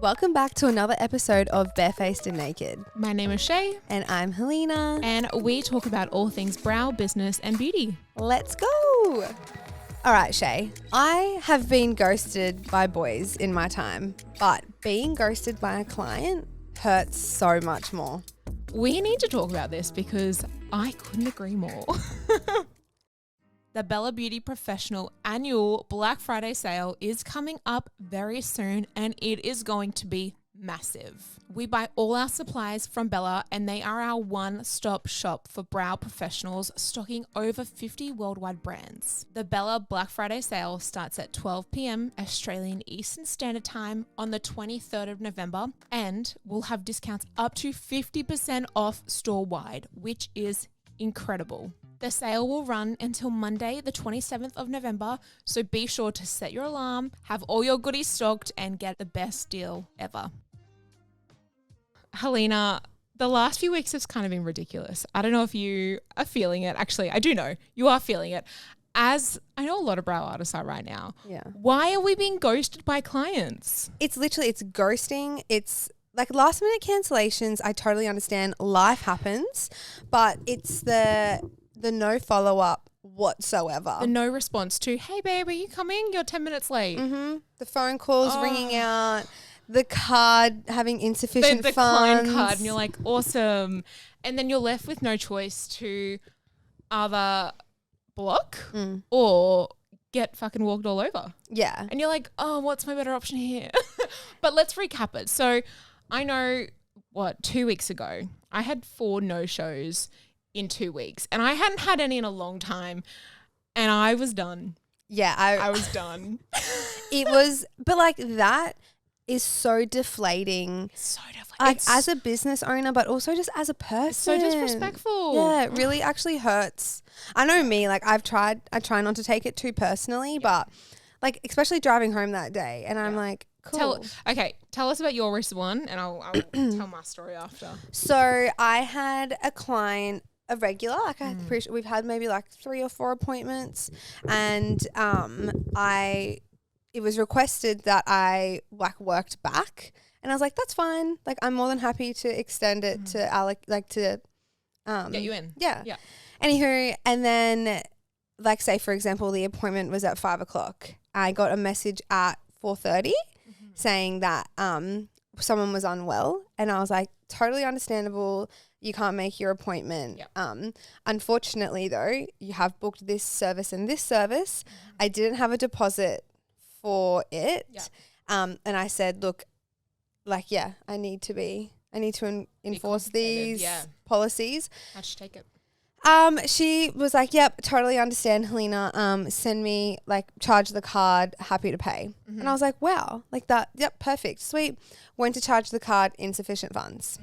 Welcome back to another episode of Barefaced and Naked. My name is Shay. And I'm Helina. And we talk about all things brow, business, and beauty. Let's go. All right, Shay. I have been ghosted by boys in my time, but being ghosted by a client hurts so much more. We need to talk about this because I couldn't agree more. The Bella Beauty Professional annual Black Friday sale is coming up very soon and it is going to be massive. We buy all our supplies from Bella and they are our one-stop shop for brow professionals, stocking over 50 worldwide brands. The Bella Black Friday sale starts at 12 p.m. Australian Eastern Standard Time on the 23rd of November and will have discounts up to 50% off store-wide, which is incredible. The sale will run until Monday, the 27th of November, so be sure to set your alarm, have all your goodies stocked, and get the best deal ever. Helina, the last few weeks has kind of been ridiculous. I don't know if you are feeling it. Actually, I do know you are feeling it. As I know a lot of brow artists are right now. Yeah. Why are we being ghosted by clients? It's ghosting. It's like last minute cancellations. I totally understand. Life happens, but it's the no follow-up whatsoever. The no response to, hey babe, are you coming? You're 10 minutes late. Mm-hmm. The phone calls ringing out, the card having insufficient the funds. client card, and you're like, awesome. And then you're left with no choice to either block or get fucking walked all over. Yeah. And you're like, oh, what's my better option here? But let's recap it. So I know, 2 weeks ago, I had 4 no-shows in 2 weeks and I hadn't had any in a long time and I was done. Yeah. I was done. It was, but like that is so deflating. So deflating. Like as a business owner, but also just as a person. It's so disrespectful. Yeah, it really actually hurts. I know me, like I try not to take it too personally, but like especially driving home that day and I'm like, cool. Tell us about your recent one and I'll tell my story after. So I had a client, a regular, like we've had maybe like 3 or 4 appointments and it was requested that I like worked back and I was like, that's fine. Like I'm more than happy to extend it to Alec, like to get you in. Yeah. Anywho, and then like say for example, the appointment was at 5 o'clock. I got a message at 4:30 saying that someone was unwell and I was like, totally understandable. You can't make your appointment. Yep. Unfortunately though, you have booked this service and this service. I didn't have a deposit for it. Yep. And I said, look, like, yeah, I need to enforce these policies. How'd she take it? She was like, yep, totally understand, Helina. Send me, like, charge the card, happy to pay. And I was like, wow, like that, yep, perfect, sweet. Went to charge the card, insufficient funds.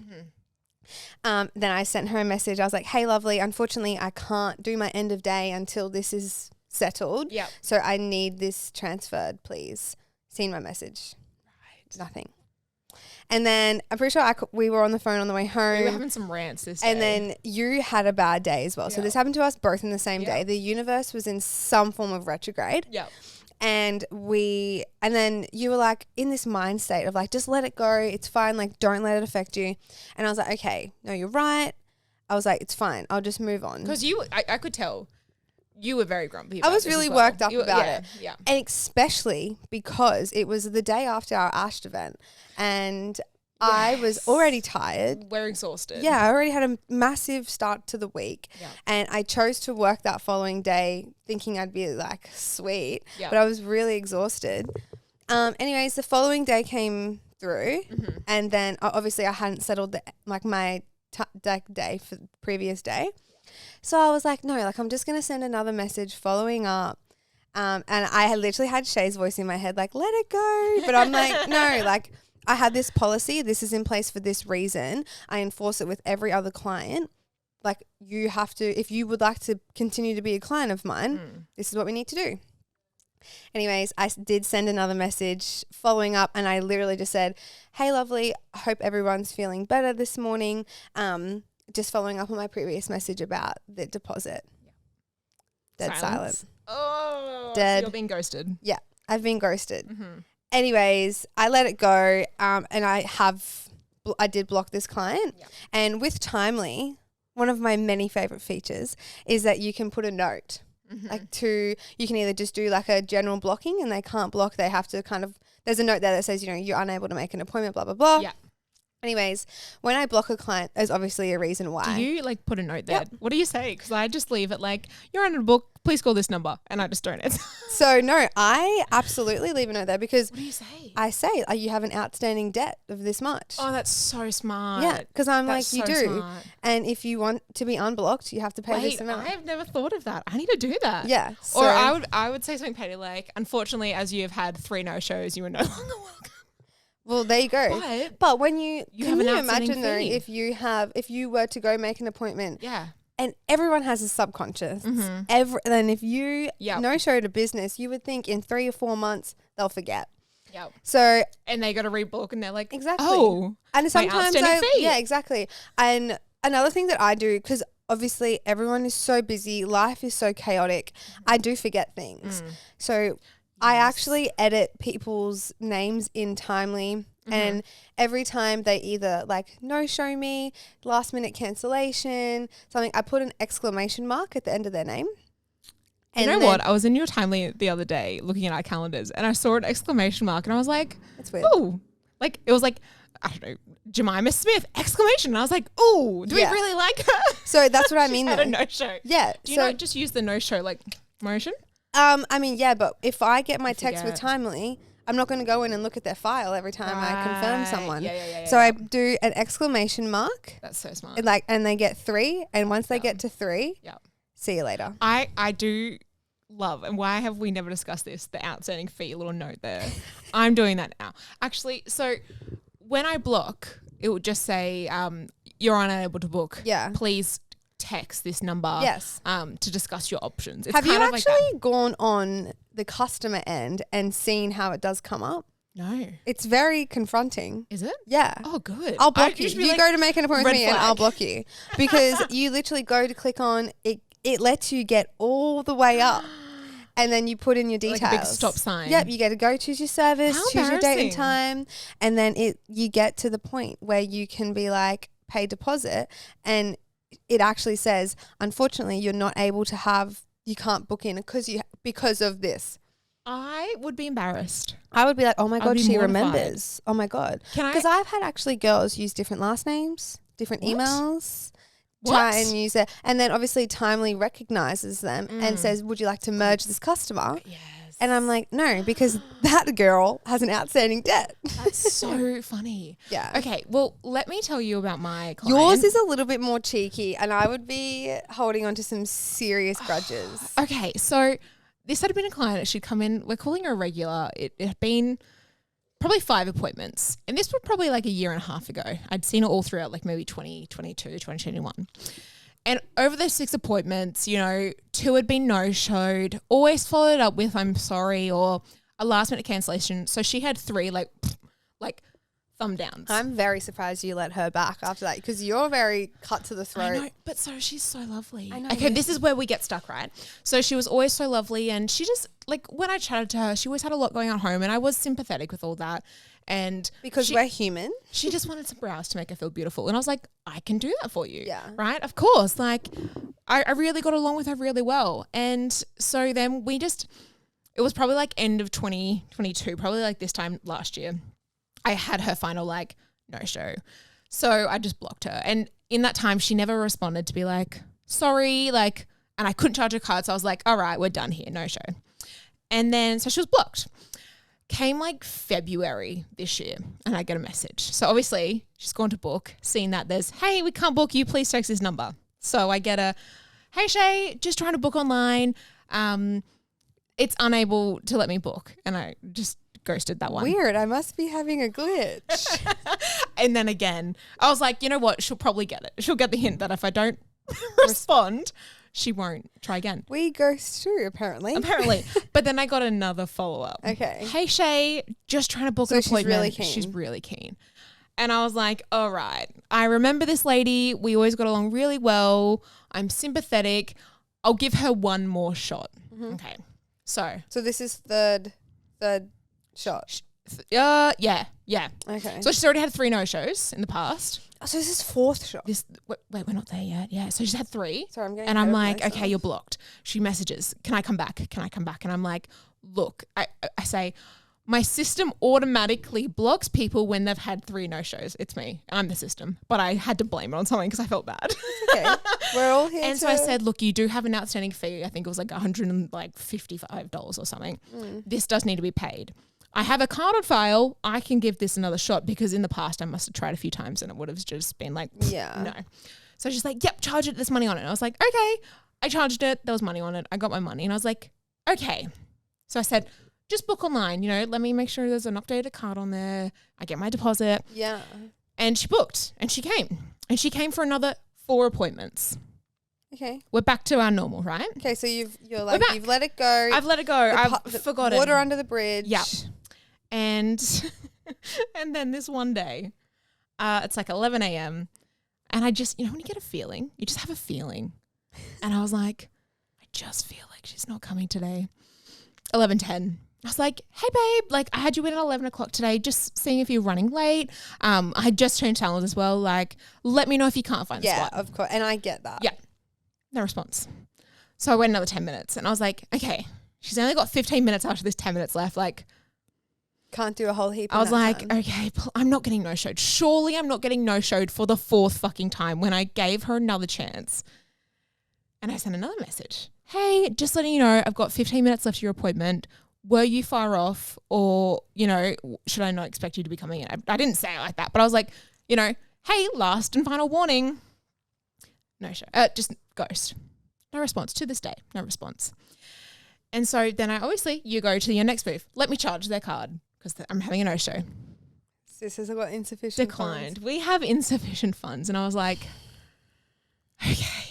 Then I sent her a message. I was like, hey, lovely, unfortunately, I can't do my end of day until this is settled. Yep. So I need this transferred, please. Seen my message. Right. Nothing. And then I'm pretty sure we were on the phone on the way home. We were having some rants this day. And then you had a bad day as well. Yep. So this happened to us both in the same day. The universe was in some form of retrograde. Yep. And then you were like in this mind state of like, just let it go. It's fine. Like, don't let it affect you. And I was like, okay, no, you're right. I was like, it's fine. I'll just move on. Because I could tell you were very grumpy. I was really worked up about it. Yeah. And especially because it was the day after our Ashed event and I was already tired. We're exhausted. Yeah, I already had a massive start to the week. Yeah. And I chose to work that following day thinking I'd be like, sweet. Yeah. But I was really exhausted. Anyways, the following day came through and then obviously I hadn't settled my day for the previous day. So I was like, no, like I'm just going to send another message following up. And I had literally had Shay's voice in my head, like, let it go. But I'm like, no, like I had this policy. This is in place for this reason. I enforce it with every other client. Like you have to, if you would like to continue to be a client of mine, this is what we need to do. Anyways, I did send another message following up and I literally just said, hey, lovely, I hope everyone's feeling better this morning. Just following up on my previous message about the deposit. Yeah. Dead silent. Oh, dead. So you're being ghosted. Yeah, I've been ghosted. anyways, I let it go, and I did block this client. Yep. And with Timely, one of my many favorite features is that you can put a note. You can either just do like a general blocking and they can't block. They have to there's a note there that says, you're unable to make an appointment, blah, blah, blah. Yeah. Anyways, when I block a client, there's obviously a reason why. Do you like put a note there? Yep. What do you say? Because I just leave it like, you're on a book, please call this number. And I just don't answer. So no, I absolutely leave a note there because. What do you say? I say, you have an outstanding debt of this much. Oh, that's so smart. Yeah, because I'm that's like, you so do. Smart. And if you want to be unblocked, you have to pay this amount. I have never thought of that. I need to do that. Yeah. So or I would say something petty like, unfortunately, as you have had 3 no-shows, you are no longer welcome. Well, there you go. But when you can you imagine though, if you were to go make an appointment, and everyone has a subconscious, then if you no-showed a business, you would think in 3 or 4 months they'll forget. Yep. So and they got to rebook, and they're like, exactly. Oh, and sometimes exactly. And another thing that I do, because obviously everyone is so busy, life is so chaotic, I do forget things. So I actually edit people's names in Timely, and every time they either like no-show me, last minute cancellation, something, I put an exclamation mark at the end of their name. And you know what? I was in your Timely the other day looking at our calendars, and I saw an exclamation mark, and I was like, "That's weird." Oh, like it was like, I don't know, Jemima Smith exclamation. And I was like, "Oh, do we really like her?" So that's what I mean. Had a no-show. Yeah. Do you not just use the no-show like motion? I mean, yeah, but if I get my text with Timely, I'm not going to go in and look at their file every time I confirm someone. So I do an exclamation mark. That's so smart. And they get 3, and once they get to 3, see you later. I do love, and why have we never discussed this, the outstanding fee little note there. I'm doing that now. Actually, so when I block, it would just say, you're unable to book. Yeah. Please text this number to discuss your options. It's have you actually gone on the customer end and seen how it does come up? No. It's very confronting. Is it? Yeah. Oh, good. I'll block you. You go to make an appointment with me and I'll block you. Because you literally go to click on it. It lets you get all the way up. And then you put in your details. Like a big stop sign. Yep. You get to go choose your service, choose your date and time. And then you get to the point where you can be like, pay deposit. And it actually says, unfortunately, you're not able to you can't book in because of this. I would be embarrassed. I would be like, oh my God, she remembers. Oh my God. Because I've had actually girls use different last names, different emails, try and use it. And then obviously Timely recognizes them and says, would you like to merge this customer? Yes. And I'm like, no, because that girl has an outstanding debt. That's so funny. Yeah. Okay, well, let me tell you about my client. Yours is a little bit more cheeky, and I would be holding on to some serious grudges. Okay, so this had been a client that she'd come in. We're calling her a regular. It had been probably 5 appointments. And this was probably like a year and a half ago. I'd seen her all throughout like maybe 2022, 2021. And over those 6 appointments, 2 had been no-showed, always followed up with I'm sorry or a last-minute cancellation. So she had 3 like thumb downs. I'm very surprised you let her back after that because you're very cut to the throat. I know, but she's so lovely. I know. Okay, this is where we get stuck, right? So she was always so lovely, and she just, like, when I chatted to her, she always had a lot going on at home, and I was sympathetic with all that. And because we're human. She just wanted some brows to make her feel beautiful. And I was like, I can do that for you. Yeah. Right? Of course. Like, I really got along with her really well. And so then it was probably like end of 2022, probably like this time last year. I had her final like no show. So I just blocked her. And in that time, she never responded to be like, sorry, like, and I couldn't charge her card. So I was like, all right, we're done here. No show. And then, so she was blocked. Came like February this year and I get a message. So obviously she's gone to book, seen that there's, hey, we can't book you. Please text this number. So I get a, hey, Shay, just trying to book online. It's unable to let me book. And I just ghosted that one. Weird. I must be having a glitch. And then again, I was like, you know what? She'll probably get it. She'll get the hint that if I don't respond, she won't try again. We ghost too, apparently. But then I got another follow-up. Okay. Hey, Shay, just trying to book an appointment. She's really keen. And I was like, all right, I remember this lady. We always got along really well. I'm sympathetic. I'll give her one more shot. Mm-hmm. Okay. So this is third shot. Yeah. Okay. So she's already had 3 no-shows in the past. Oh, so this is 4th shot. Wait, we're not there yet. Yeah. So she's had 3. Sorry, I'm getting and I'm like, okay, you're blocked. She messages, can I come back? And I'm like, look, I say, my system automatically blocks people when they've had 3 no-shows. It's me. I'm the system. But I had to blame it on something because I felt bad. Okay. We're all here. And so I said, look, you do have an outstanding fee. I think it was like $155 or something. This does need to be paid. I have a card on file. I can give this another shot because in the past I must have tried a few times and it would have just been like, no. So she's like, yep, charge it. There's money on it. And I was like, okay. I charged it. There was money on it. I got my money. And I was like, okay. So I said, just book online, let me make sure there's an updated card on there. I get my deposit. Yeah. And she booked and she came. And she came for another 4 appointments. Okay. We're back to our normal, right? Okay, so you've let it go. I've let it go. I've forgotten. Water under the bridge. Yeah. And and then this one day, it's like 11 a.m. And I just, when you get a feeling, you just have a feeling. And I was like, I just feel like she's not coming today. 11:10. I was like, hey, babe, like I had you in at 11 o'clock today, just seeing if you're running late. I had just changed channels as well. Like, let me know if you can't find the spot. Yeah, of course. And I get that. Yeah. No response. So I went another 10 minutes and I was like, okay, she's only got 15 minutes after this 10 minutes left. Like, can't do a whole heap. I was like, okay, I'm not getting no-showed. Surely I'm not getting no-showed for the 4th fucking time when I gave her another chance. And I sent another message. Hey, just letting you know, I've got 15 minutes left to your appointment. Were you far off or, should I not expect you to be coming in? I didn't say it like that, but I was like, hey, last and final warning. No show. Just ghost. No response to this day. No response. And so then you go to your next booth. Let me charge their card because I'm having a no-show. Sis has got insufficient Declined. funds. We have insufficient funds. And I was like, okay.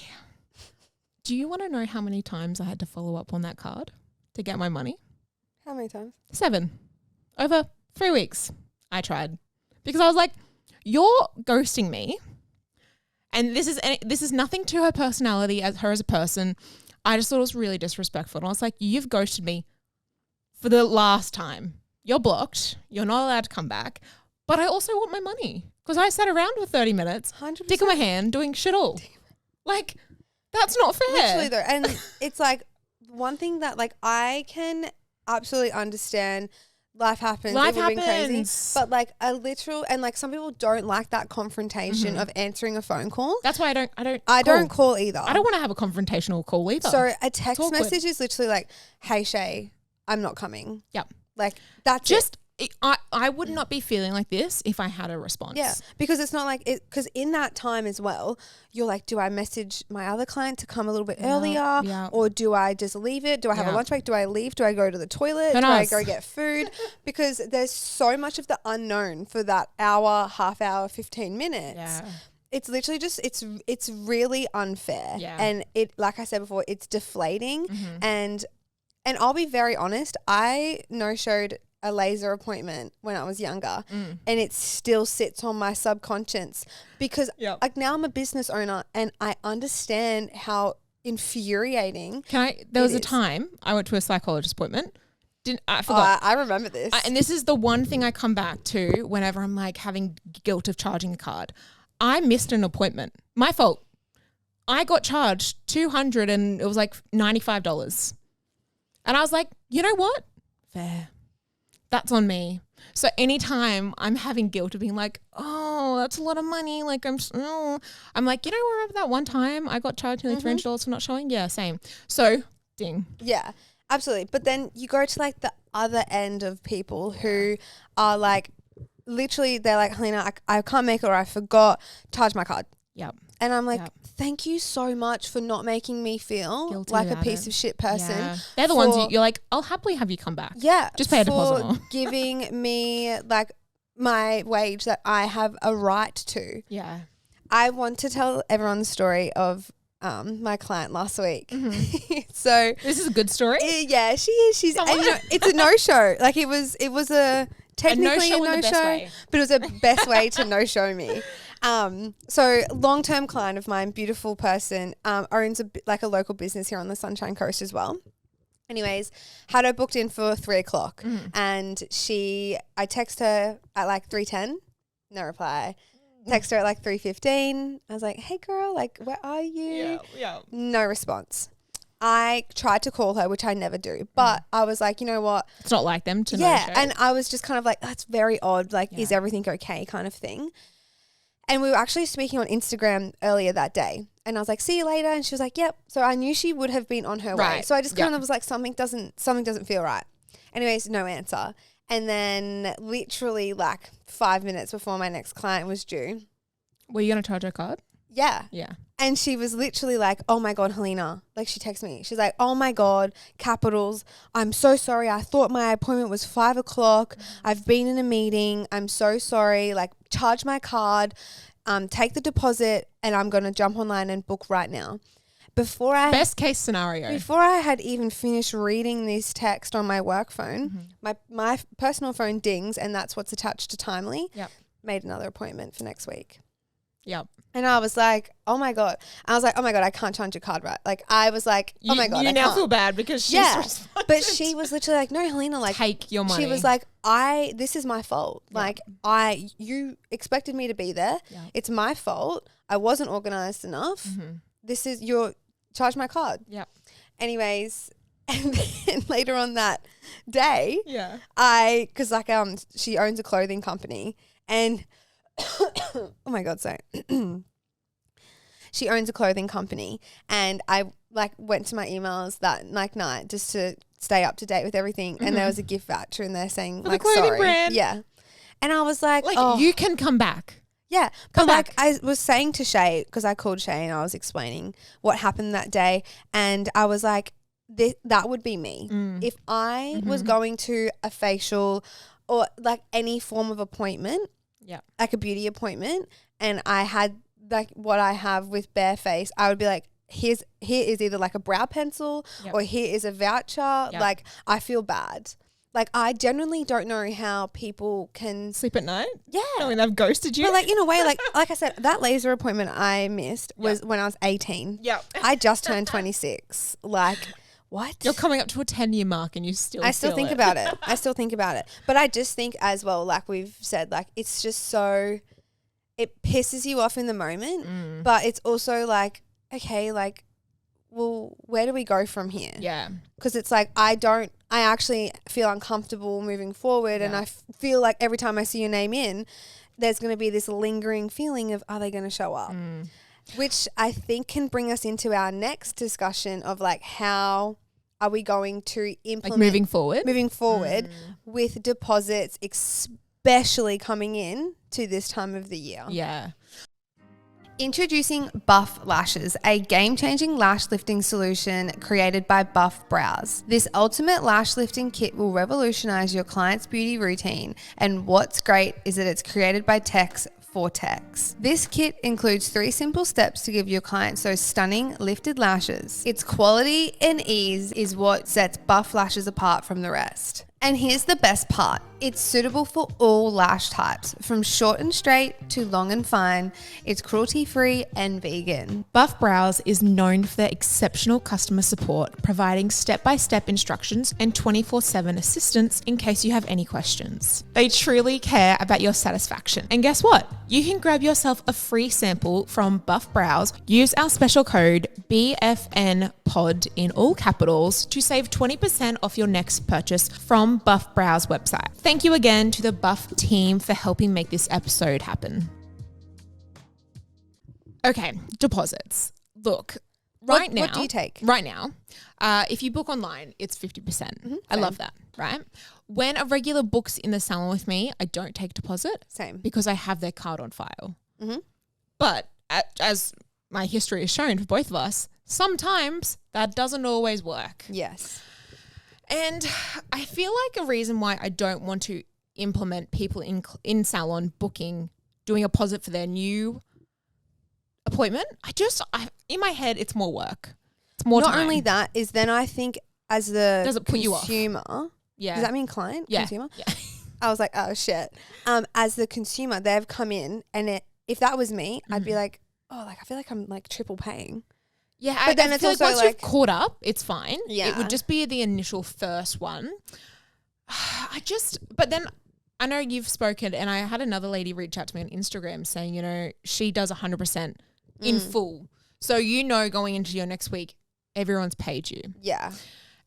Do you want to know how many times I had to follow up on that card to get my money? How many times? 7. Over 3 weeks. I tried. Because I was like, you're ghosting me. And this is nothing to her personality, as her as a person. I just thought it was really disrespectful. And I was like, you've ghosted me for the last time. You're blocked. You're not allowed to come back. But I also want my money. Because I sat around for 30 minutes, 100%. dick in my hand, doing shit all. Like, that's not fair. Literally though. And it's like one thing that like I can absolutely understand. Life happens. Life it would have been happens. crazy. But like a literal, and like some people don't like that confrontation of answering a phone call. That's why I don't call either. I don't want to have a confrontational call either. So a text message is literally like, hey Shay, I'm not coming. Yep. Like that's just I would not be feeling like this if I had a response. Yeah, because it's not like it. Because in that time as well, you're like, do I message my other client to come a little bit earlier, or do I just leave it? Do I have a lunch break? Do I leave? Do I go to the toilet? Do I go get food? Because there's so much of the unknown for that hour, half hour, 15 minutes. Yeah. It's literally just it's really unfair. Yeah. And it, like I said before, it's deflating. And I'll be very honest, I no-showed a laser appointment when I was younger and it still sits on my subconscious because like now I'm a business owner and I understand how infuriating. There was a time I went to a psychologist appointment. I forgot. I remember this. And this is the one thing I come back to whenever I'm like having guilt of charging a card. I missed an appointment. My fault. I got charged $200 and it was like $95. And I was like, you know what? Fair. That's on me. So anytime I'm having guilt of being like, oh, that's a lot of money. Like I'm like, remember that one time I got charged nearly $300 for not showing? Yeah, same. So ding. Yeah, absolutely. But then you go to like the other end of people who are like, literally they're like, Helina, I can't make it or I forgot, charge my card. Yep. And I'm like, thank you so much for not making me feel guilty like a piece of shit person. Yeah. They're the ones you're like, I'll happily have you come back. Yeah. Just pay a deposit more. Giving me like my wage that I have a right to. Yeah. I want to tell everyone the story of my client last week. So this is a good story. Yeah, she is. She's and, it's a no-show. Like it was a technically a no-show, but it was a best way to no-show me. So long-term client of mine, beautiful person, owns a local business here on the Sunshine Coast as well. Anyways, had her booked in for 3:00 and I text her at like 3:10, no reply. Text her at like 3:15. I was like, hey girl, like where are you? Yeah. No response. I tried to call her, which I never do, but I was like, you know what? It's not like them to know. Yeah, and I was just kind of like, that's very odd. Like, is everything okay kind of thing? And we were actually speaking on Instagram earlier that day. And I was like, see you later. And she was like, yep. So I knew she would have been on her way. So I just kind of was like, something doesn't feel right. Anyways, no answer. And then literally like 5 minutes before my next client was due. Were you going to charge her card? Yeah. Yeah. And she was literally like, oh my God, Helina. Like she texted me. She's like, oh my God, capitals. I'm so sorry. I thought my appointment was 5:00. I've been in a meeting. I'm so sorry. Like charge my card, take the deposit, and I'm going to jump online and book right now. Best case scenario. Before I had even finished reading this text on my work phone, my personal phone dings, and that's what's attached to Timely. Yep. Made another appointment for next week. Yep. And I was like, oh my God. I was like, oh my God, I can't charge your card right. Like I was like, oh my God, you I now can't. feel bad because she's responded. But she was literally like, no, Helina, like take your money. She was like, this is my fault. Yeah. Like you expected me to be there. Yeah. It's my fault. I wasn't organized enough. This is charge my card. Yeah. Anyways, and then later on that day, because like she owns a clothing company and oh my God, sorry. She owns a clothing company and I like went to my emails that like night just to stay up to date with everything and there was a gift voucher in there saying for like the clothing sorry. Brand. Yeah. And I was like you can come back. Yeah. But like I was saying to Shay, because I called Shay and I was explaining what happened that day and I was like, that would be me. If I was going to a facial or like any form of appointment, like a beauty appointment, and I had like what I have with bare face, I would be like, here is either like a brow pencil or here is a voucher. Like I feel bad. Like I genuinely don't know how people can sleep at night. Yeah, knowing they've ghosted you. But like in a way, like I said, that laser appointment I missed was when I was 18. Yeah, I just turned 26. Like. What? You're coming up to a 10-year mark and I still think about it. I still think about it. But I just think as well, like we've said, like it's just so, it pisses you off in the moment, but it's also like, okay, like, well, where do we go from here? Yeah. Because it's like, I actually feel uncomfortable moving forward and I feel like every time I see your name in, there's going to be this lingering feeling of, are they going to show up? Which I think can bring us into our next discussion of like how are we going to implement like moving forward with deposits, especially coming in to this time of the year. Yeah. Introducing Buff Lashes, a game-changing lash lifting solution created by Buff Brows. This ultimate lash lifting kit will revolutionize your client's beauty routine, and what's great is that it's created by techs for techs. This kit includes 3 simple steps to give your clients those stunning lifted lashes. Its quality and ease is what sets Buff Lashes apart from the rest. And here's the best part. It's suitable for all lash types, from short and straight to long and fine. It's cruelty-free and vegan. Buff Brows is known for their exceptional customer support, providing step-by-step instructions and 24/7 assistance in case you have any questions. They truly care about your satisfaction. And guess what? You can grab yourself a free sample from Buff Brows. Use our special code BFNPOD in all capitals to save 20% off your next purchase from Buff Brows website. Thank you again to the Buff team for helping make this episode happen. Okay, deposits. Look, what do you take? Right now, if you book online, it's 50%. I love that, right? When a regular books in the salon with me, I don't take deposit. Same. Because I have their card on file. But as my history has shown for both of us, sometimes that doesn't always work. Yes. And I feel like a reason why I don't want to implement people in salon booking, doing a deposit for their new appointment, in my head, it's more work. It's more time. Not only that, is then I think as the Does it put you off? consumer, Yeah. does that mean client? Yeah. Consumer? Yeah. I was like, oh shit. As the consumer, they've come in and if that was me, I'd be like, oh, like I feel like I'm like triple paying. Yeah, but then I it's feel also once like you've caught up, it's fine. Yeah. It would just be the initial first one. But then I know you've spoken, and I had another lady reach out to me on Instagram saying, you know, she does 100% in full. So, you know, going into your next week, everyone's paid you. Yeah.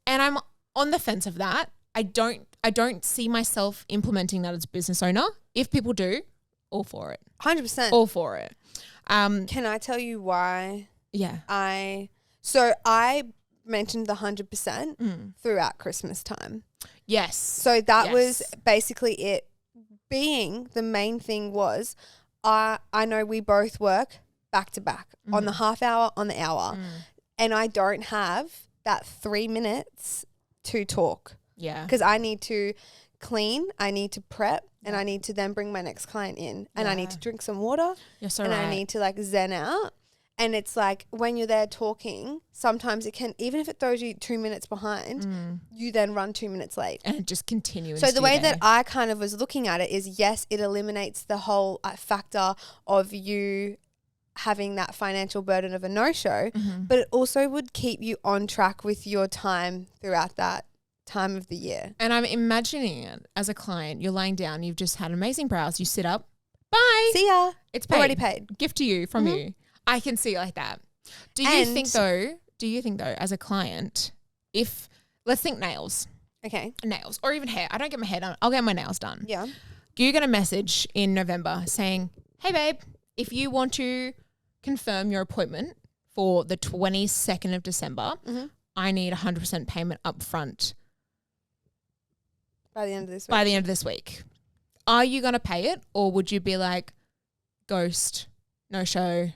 And I'm on the fence of that. I don't see myself implementing that as a business owner. If people do, all for it. 100%. All for it. Can I tell you why? Yeah. I mentioned the 100% throughout Christmas time. Yes. So that was basically it. Being the main thing was, I know we both work back to back on the half hour, on the hour, and I don't have that 3 minutes to talk. Yeah. Because I need to clean, I need to prep, and I need to then bring my next client in, and I need to drink some water, I need to like zen out. And it's like when you're there talking, sometimes it can, even if it throws you 2 minutes behind, you then run 2 minutes late. And it just continues. So the way that I kind of was looking at it is, yes, it eliminates the whole factor of you having that financial burden of a no-show, but it also would keep you on track with your time throughout that time of the year. And I'm imagining it as a client, you're lying down, you've just had amazing brows, you sit up, bye. See ya. It's paid. Already paid. Gift to you from you. I can see it like that. Do you think though, as a client, if, let's think nails. Okay. Nails or even hair. I don't get my hair done. I'll get my nails done. Yeah. You get a message in November saying, hey babe, if you want to confirm your appointment for the 22nd of December, I need 100% payment up front. By the end of this week. Are you going to pay it, or would you be like, ghost, no show,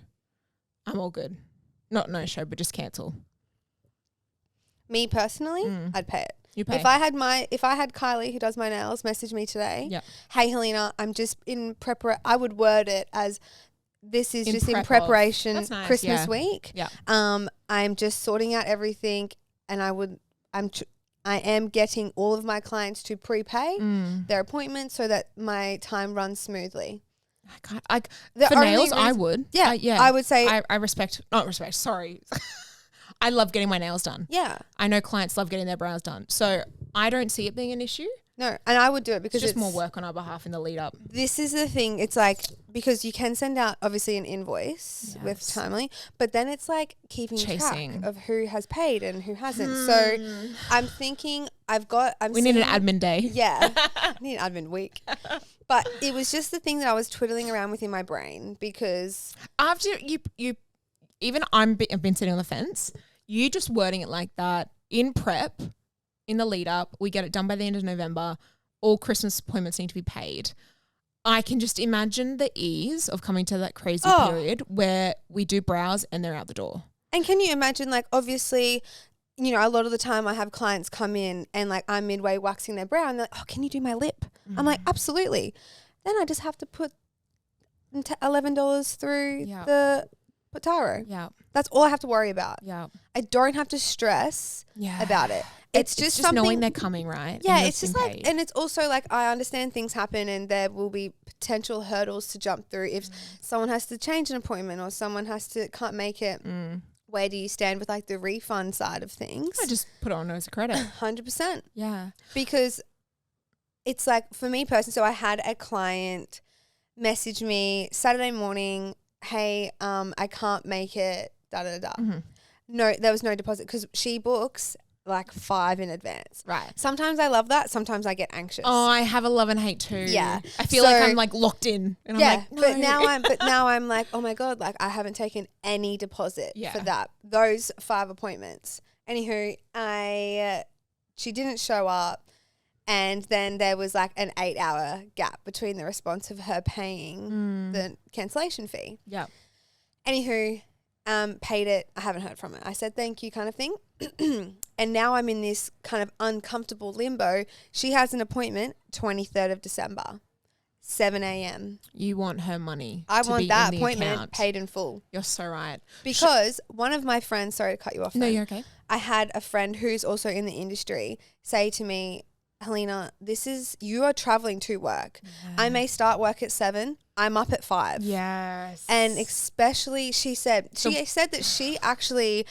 I'm all good? Not no show, but just cancel. Me personally, I'd pay it. You pay. If I had Kylie, who does my nails, message me today, hey Helina, I'm just in I would word it as, this is just in preparation. That's nice. Christmas week. Yeah. I'm just sorting out everything, and I am getting all of my clients to prepay their appointments so that my time runs smoothly. For nails, I would. Yeah. I would say. Sorry. I love getting my nails done. Yeah. I know clients love getting their brows done. So I don't see it being an issue. No, and I would do it because it's just more work on our behalf in the lead up. This is the thing. It's like, because you can send out obviously an invoice with timely, but then it's like keeping track of who has paid and who hasn't. So I'm thinking we need an admin day. Yeah. I need an admin week. But it was just the thing that I was twiddling around with in my brain, because after I've been sitting on the fence, you just wording it like that in prep, in the lead up, we get it done by the end of November, all Christmas appointments need to be paid. I can just imagine the ease of coming to that crazy period where we do brows and they're out the door. And can you imagine, like, obviously, you know, a lot of the time I have clients come in and like I'm midway waxing their brow and they're like, oh, can you do my lip? I'm like, absolutely. Then I just have to put $11 through the Potaro. Yeah. That's all I have to worry about. Yeah. I don't have to stress about it. It's just something, knowing they're coming, right? Yeah, it's just like, and it's also like, I understand things happen and there will be potential hurdles to jump through if someone has to change an appointment or someone can't make it. Where do you stand with like the refund side of things? I just put it on as a credit. 100%. Yeah. Because it's like, for me personally, so I had a client message me Saturday morning, hey, I can't make it, No, there was no deposit because she books like 5 in advance. Right. Sometimes I love that. Sometimes I get anxious. Oh, I have a love and hate too. Yeah. I feel like I'm like locked in. And I'm like, no. But now I'm like, oh my God, like I haven't taken any deposit for those 5 appointments. Anywho, she didn't show up. And then there was like an 8-hour gap between the response of her paying the cancellation fee. Yeah. Anywho, paid it. I haven't heard from it. I said thank you kind of thing. And now I'm in this kind of uncomfortable limbo. She has an appointment 23rd of December, 7 a.m. You want her money. I want that appointment paid in full. You're so right. Because one of my friends, sorry to cut you off. No, you're okay. I had a friend who's also in the industry say to me, Helina, you are traveling to work. Yeah. I may start work at 7. I'm up at 5. Yes. And especially she said that she actually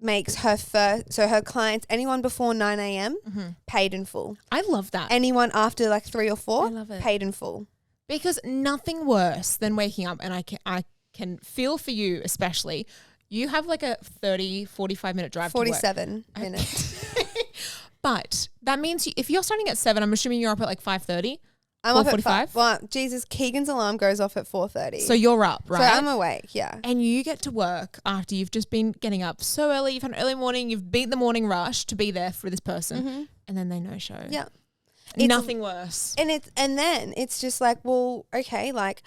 makes her clients, anyone before 9 a.m. Paid in full. I love that. Anyone after like 3 or 4, I love it. Paid in full. Because nothing worse than waking up, and I can feel for you especially. You have like a 30, 45 minute drive 47 to work. minutes. But that means if you're starting at 7, I'm assuming you're up at like 5:30. I'm up at 5. Well, Jesus, Keegan's alarm goes off at 4:30. So you're up, right? So I'm awake, yeah. And you get to work after you've just been getting up so early. You've had an early morning. You've beat the morning rush to be there for this person, and then they no show. Yeah, nothing worse. And then it's just like, well, okay, like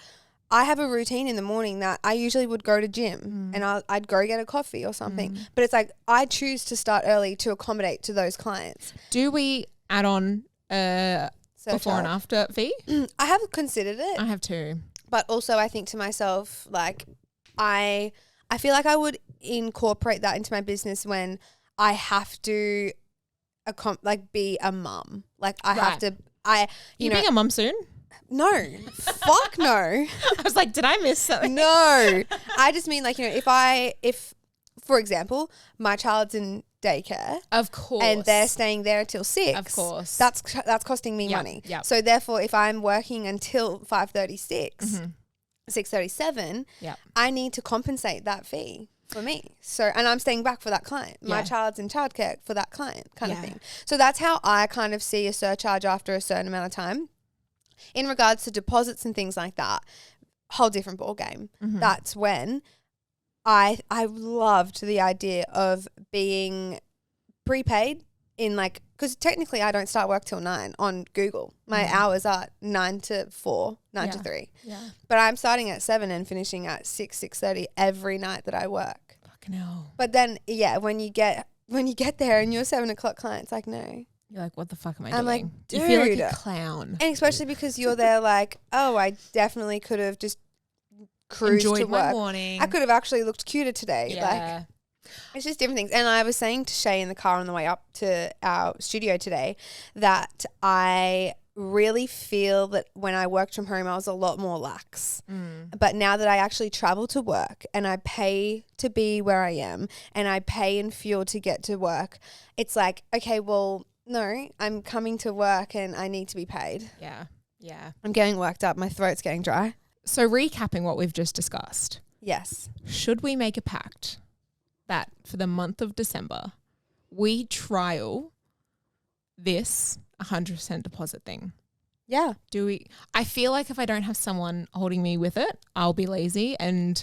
I have a routine in the morning that I usually would go to gym and I'd go get a coffee or something. But it's like I choose to start early to accommodate to those clients. Do we add on before and after fee? I have considered it. I have too. But also I think to myself, like I feel like I would incorporate that into my business when I have to be a mum. Like I have to you being a mum soon? No, fuck no. I was like, did I miss something? No, I just mean like, if for example, my child's in daycare, of course, and they're staying there until 6, of course, that's costing me money. Yep. So therefore, if I'm working until 5:36, 6:37, I need to compensate that fee for me. So, and I'm staying back for that client. My child's in childcare for that client, kind of thing. So that's how I kind of see a surcharge after a certain amount of time. In regards to deposits and things like that, whole different ball game. That's when I loved the idea of being prepaid in like, because technically I don't start work till 9 on Google. My hours are 9 to 4, 9 to 3. Yeah. But I'm starting at 7 and finishing at 6:30 every night that I work. Fucking hell. But then when you get there and you're 7 o'clock client, it's like, no. You're like, what the fuck am I doing? I'm like, dude. You feel like a clown. And especially because you're there like, oh, I definitely could have just cruised enjoyed to work. My morning. I could have actually looked cuter today. Yeah. Like, it's just different things. And I was saying to Shay in the car on the way up to our studio today that I really feel that when I worked from home, I was a lot more lax. But now that I actually travel to work and I pay to be where I am and I pay in fuel to get to work, it's like, okay, well, no, I'm coming to work and I need to be paid. Yeah. Yeah. I'm getting worked up. My throat's getting dry. So recapping what we've just discussed. Yes. Should we make a pact that for the month of December, we trial this 100% deposit thing? Yeah. Do we? I feel like if I don't have someone holding me with it, I'll be lazy and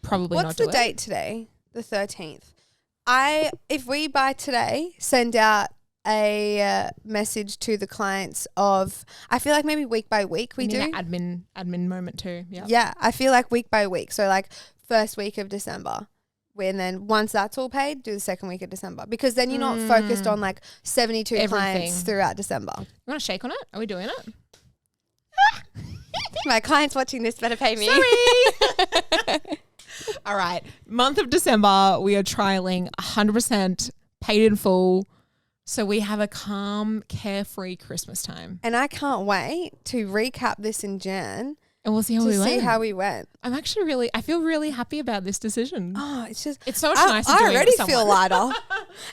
probably not do it. What's the date today? The 13th. If we by today send out a message to the clients of, I feel like maybe week by week we do an admin moment too. Yeah, I feel like week by week. So like first week of December, and then once that's all paid, do the second week of December, because then you're not focused on like 72 clients throughout December. You want to shake on it? Are we doing it? My clients watching this better pay me. Sorry. All right, month of December, we are trialing 100% paid in full. So we have a calm, carefree Christmas time. And I can't wait to recap this in Jan. And we'll see how we went. I'm actually I feel really happy about this decision. Oh, it's so much nicer doing it. I already feel lighter.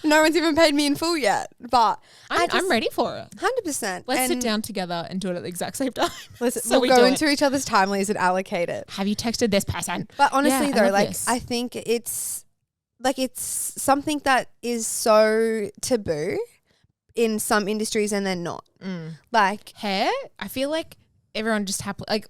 No one's even paid me in full yet, but I'm ready for it. 100%. Let's sit down together and do it at the exact same time. We'll go into each other's timelines and allocate it. Have you texted this person? But honestly though, I think it's something that is so taboo in some industries and then not. Like hair, I feel like everyone just happily,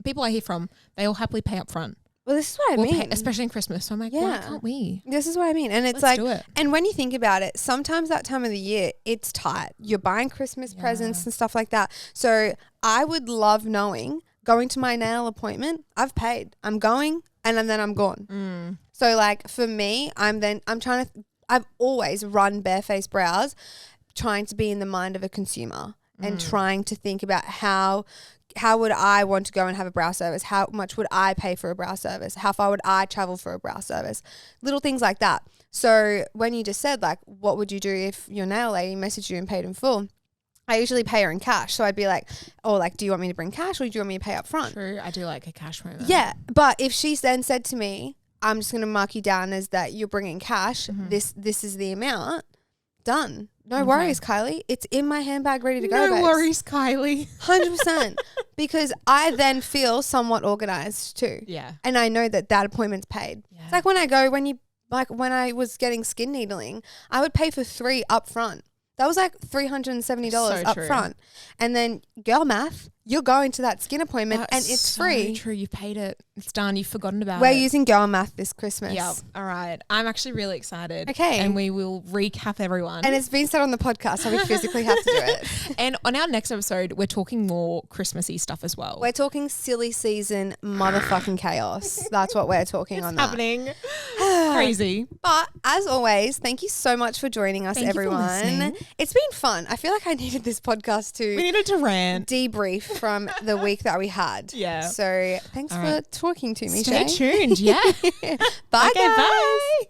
people I hear from, they all happily pay up front. Well, this is what I mean. Especially in Christmas. So I'm like, why can't we? This is what I mean. And it's Let's do it. And when you think about it, sometimes that time of the year, it's tight. You're buying Christmas presents and stuff like that. So I would love knowing, going to my nail appointment, I've paid. I'm going and then I'm gone. So like for me, I've always run barefaced brows, trying to be in the mind of a consumer and trying to think about how would I want to go and have a brow service? How much would I pay for a brow service? How far would I travel for a brow service? Little things like that. So when you just said, like, what would you do if your nail lady messaged you and paid in full? I usually pay her in cash. So I'd be like, oh, like, do you want me to bring cash or do you want me to pay up front? True. I do like a cash moment. Yeah. But if she's then said to me, I'm just going to mark you down as that you're bringing cash, this is the amount, done. No worries, Kylie. It's in my handbag ready to go, No worries, Kylie. 100%. Because I then feel somewhat organized too. Yeah. And I know that appointment's paid. Yeah. It's like when I was getting skin needling, I would pay for 3 up front. That was like $370 up front. And then girl math, you're going to that skin appointment and it's free. True. You've paid it. It's done. You've forgotten about it. We're using girl math this Christmas. Yep. All right. I'm actually really excited. Okay. And we will recap everyone. And it's been said on the podcast, so we physically have to do it. And on our next episode, we're talking more Christmassy stuff as well. We're talking silly season motherfucking chaos. That's what we're talking on that. It's happening. Crazy. But as always, thank you so much for joining us, everyone. It's been fun. I feel like I needed this podcast to... We needed to rant. Debrief from the week that we had. Yeah. So thanks for talking to me, Stay Shay. tuned. Yeah. Bye, guys. Bye.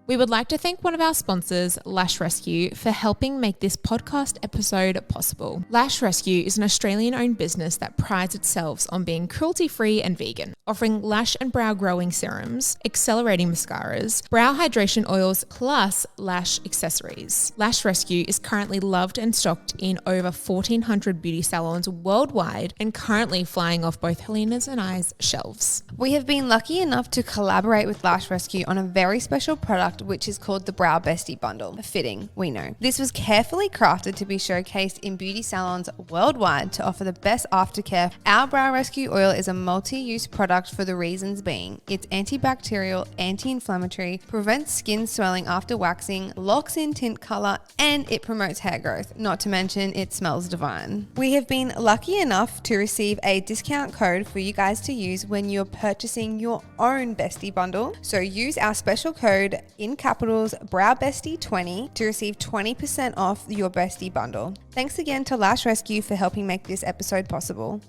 We would like to thank one of our sponsors, Lash Rescue, for helping make this podcast episode possible. Lash Rescue is an Australian-owned business that prides itself on being cruelty-free and vegan, offering lash and brow growing serums, accelerating mascaras, brow hydration oils, plus lash accessories. Lash Rescue is currently loved and stocked in over 1,400 beauty salons worldwide and currently flying off both Helina's and I's shelves. We have been lucky enough to collaborate with Lash Rescue on a very special product which is called the Brow Bestie Bundle. Fitting, we know. This was carefully crafted to be showcased in beauty salons worldwide to offer the best aftercare. Our Brow Rescue oil is a multi-use product for the reasons being it's antibacterial, anti-inflammatory, prevents skin swelling after waxing, locks in tint color, and it promotes hair growth. Not to mention it smells divine. We have been lucky enough to receive a discount code for you guys to use when you're purchasing your own Bestie Bundle. So use our special code in capitals BrowBestie20 to receive 20% off your Bestie Bundle. Thanks again to Lash Rescue for helping make this episode possible.